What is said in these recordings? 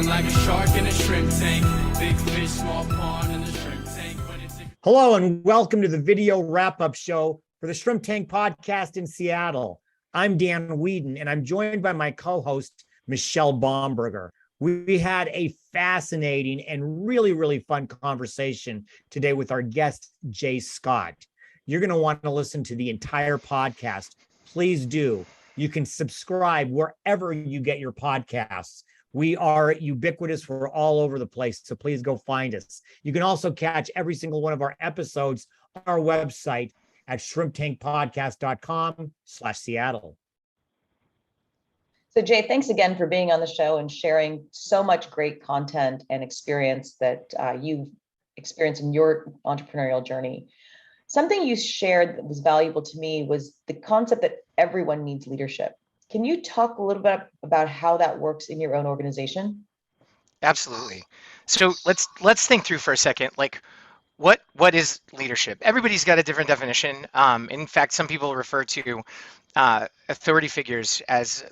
Swimming like a shark in a shrimp tank. Big fish, small pond in the shrimp tank. Hello and welcome to the video wrap-up show for the Shrimp Tank podcast in Seattle. I'm Dan Whedon and I'm joined by my co-host, Michelle Baumberger. We had a fascinating and really fun conversation today with our guest, Jay Scott. You're going to want to listen to the entire podcast. Please do. You can subscribe wherever you get your podcasts. We are ubiquitous. We're all over the place, so please go find us. You can also catch every single one of our episodes on our website at shrimptankpodcast.com/Seattle. So Jay, thanks again for being on the show and sharing so much great content and experience that you've experienced in your entrepreneurial journey. Something you shared that was valuable to me was the concept that everyone needs leadership. Can you talk a little bit about how that works in your own organization? Absolutely. So let's think through for a second, like what is leadership? Everybody's got a different definition. In fact, some people refer to authority figures as,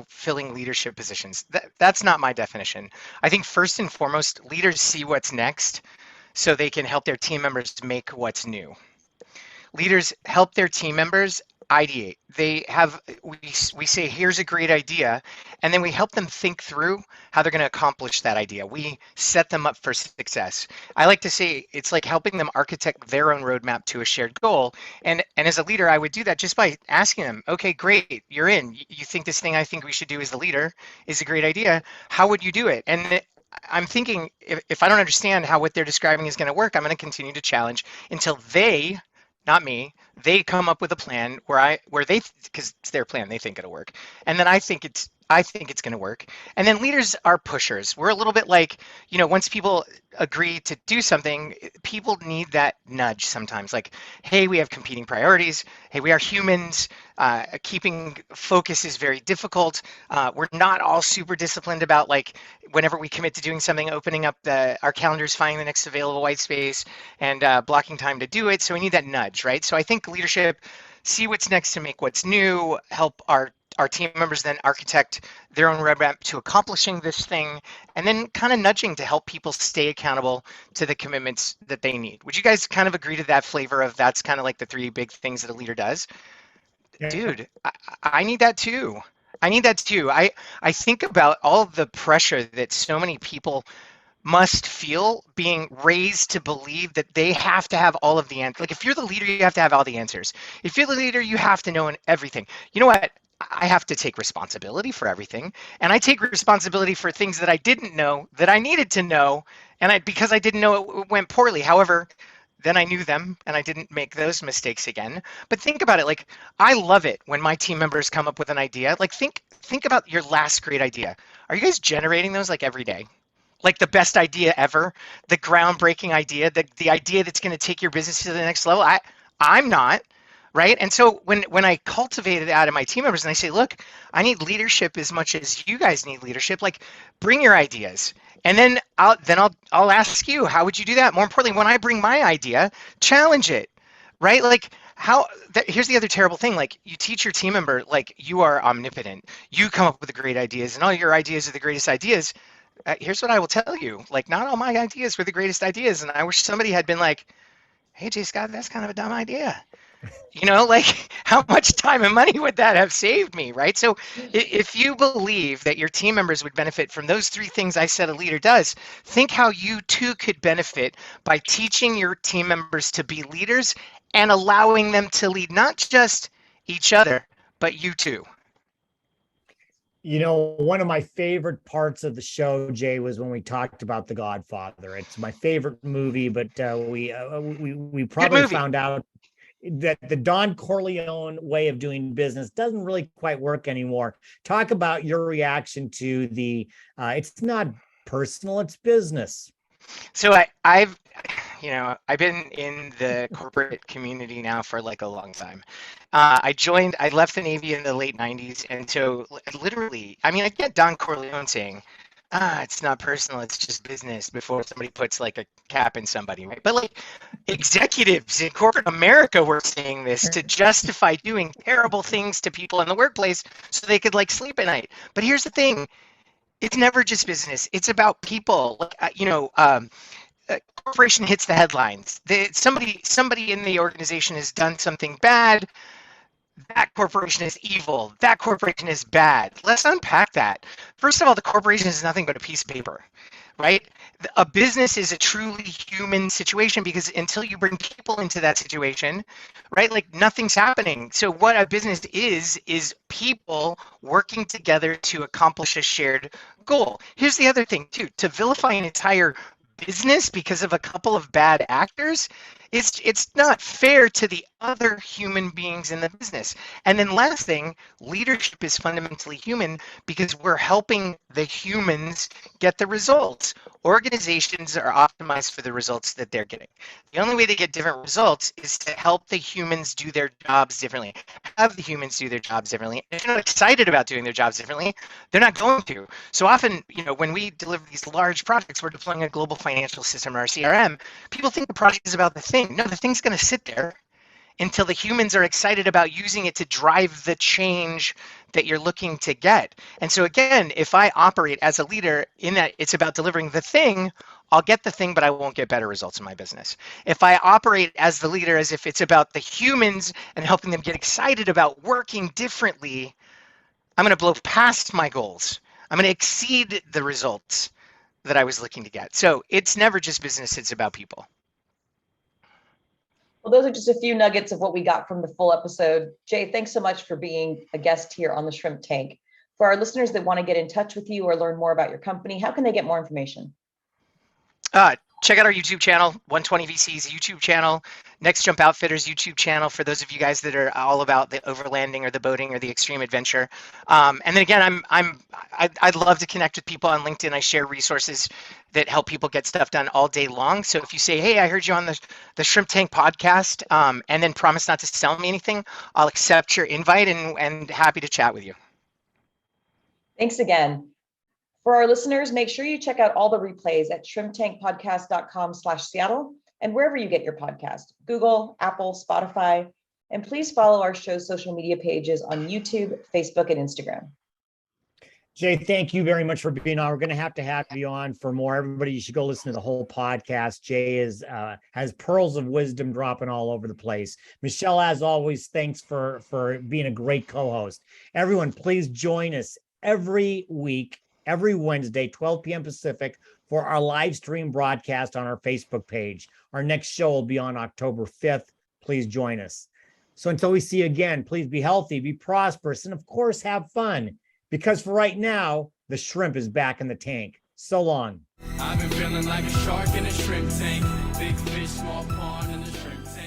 filling leadership positions. That's not my definition. I think first and foremost, leaders see what's next so they can help their team members make what's new. Leaders help their team members ideate. We say, here's a great idea, and then we help them think through how they're going to accomplish that idea. We set them up for success. I like to say it's like helping them architect their own roadmap to a shared goal. And as a leader, I would do that just by asking them, okay, great, you're in. You think this thing I think we should do as the leader is a great idea. How would you do it? And I'm thinking if I don't understand how what they're describing is going to work, I'm going to continue to challenge until they, not me, they come up with a plan where they, because it's their plan, they think it'll work. And then I think it's going to work. And then leaders are pushers. We're a little bit like, once people agree to do something, people need that nudge sometimes. Like, hey, we have competing priorities. Hey, we are humans. Keeping focus is very difficult. We're not all super disciplined about, like, whenever we commit to doing something, opening up our calendars, finding the next available white space, and blocking time to do it. So we need that nudge, right? So I think leadership, see what's next to make what's new, help our team members then architect their own roadmap to accomplishing this thing, and then kind of nudging to help people stay accountable to the commitments that they need. Would you guys kind of agree to that flavor of that's kind of like the three big things that a leader does? Yeah. Dude, I need that too. I think about all the pressure that so many people must feel being raised to believe that they have to have all of the answers. Like, if you're the leader, you have to have all the answers. If you're the leader, you have to know everything. You know what? I have to take responsibility for everything, and I take responsibility for things that I didn't know that I needed to know, and because I didn't know it went poorly. However, then I knew them and I didn't make those mistakes again. But think about it, like, I love it when my team members come up with an idea. Like, think about your last great idea. Are you guys generating those like every day? Like the best idea ever, the groundbreaking idea, the idea that's going to take your business to the next level? I'm not. Right. And so when I cultivate it out of my team members and I say, look, I need leadership as much as you guys need leadership, like, bring your ideas. And then I'll ask you, how would you do that? More importantly, when I bring my idea, challenge it. Right. Like, here's the other terrible thing. Like, you teach your team member, like, you are omnipotent. You come up with the great ideas and all your ideas are the greatest ideas. Here's what I will tell you. Like, not all my ideas were the greatest ideas. And I wish somebody had been like, hey, Jay Scott, that's kind of a dumb idea. Like, how much time and money would that have saved me, right? So if you believe that your team members would benefit from those three things I said a leader does, think how you too could benefit by teaching your team members to be leaders and allowing them to lead not just each other, but you too. One of my favorite parts of the show, Jay, was when we talked about The Godfather. It's my favorite movie, but we probably found out that the Don Corleone way of doing business doesn't really quite work anymore. Talk about your reaction to it's not personal, it's business. So I've been in the corporate community now for like a long time. I left the Navy in the late 90s. And so literally, I get Don Corleone saying, it's not personal, it's just business, before somebody puts like a cap in somebody, right? But like, executives in corporate America were saying this to justify doing terrible things to people in the workplace so they could like sleep at night. But here's the thing, It's never just business. It's about people. Like, corporation hits the headlines. Somebody in the organization has done something bad. That corporation is evil. That corporation is bad. Let's unpack that. First of all, the corporation is nothing but a piece of paper, right? A business is a truly human situation because until you bring people into that situation, right, like nothing's happening. So what a business is people working together to accomplish a shared goal. Here's the other thing too, to vilify an entire business because of a couple of bad actors, it's not fair to the other human beings in the business. And then last thing, leadership is fundamentally human because we're helping the humans get the results. Organizations are optimized for the results that they're getting. The only way they get different results is to help the humans do their jobs differently, have the humans do their jobs differently. If you're not excited about doing their jobs differently, they're not going to. So often, when we deliver these large projects, we're deploying a global financial system or a CRM, people think the project is about the thing. No, the thing's going to sit there until the humans are excited about using it to drive the change that you're looking to get. And so again, if I operate as a leader in that it's about delivering the thing, I'll get the thing, but I won't get better results in my business. If I operate as the leader as if it's about the humans and helping them get excited about working differently, I'm going to blow past my goals. I'm going to exceed the results that I was looking to get. So it's never just business, it's about people. Well, those are just a few nuggets of what we got from the full episode. Jay, thanks so much for being a guest here on the Shrimp Tank. For our listeners that want to get in touch with you or learn more about your company, how can they get more information? Check out our YouTube channel, 120 VC's YouTube channel, Next Jump Outfitters YouTube channel for those of you guys that are all about the overlanding or the boating or the extreme adventure. And then again, I'd love to connect with people on LinkedIn. I share resources that help people get stuff done all day long. So if you say, hey, I heard you on the Shrimp Tank podcast, and then promise not to sell me anything, I'll accept your invite and happy to chat with you. Thanks again. For our listeners, make sure you check out all the replays at shrimptankpodcast.com/Seattle and wherever you get your podcast, Google, Apple, Spotify, and please follow our show's social media pages on YouTube, Facebook, and Instagram. Jay, thank you very much for being on. We're going to have you on for more. Everybody, you should go listen to the whole podcast. Jay has pearls of wisdom dropping all over the place. Michelle, as always, thanks for being a great co-host. Everyone, please join us every week, every Wednesday, 12 p.m. Pacific, for our live stream broadcast on our Facebook page. Our next show will be on October 5th. Please join us. So until we see you again, please be healthy, be prosperous, and of course, have fun. Because for right now, the shrimp is back in the tank. So long. I've been feeling like a shark in a shrimp tank. Big fish, small pond in the shrimp tank.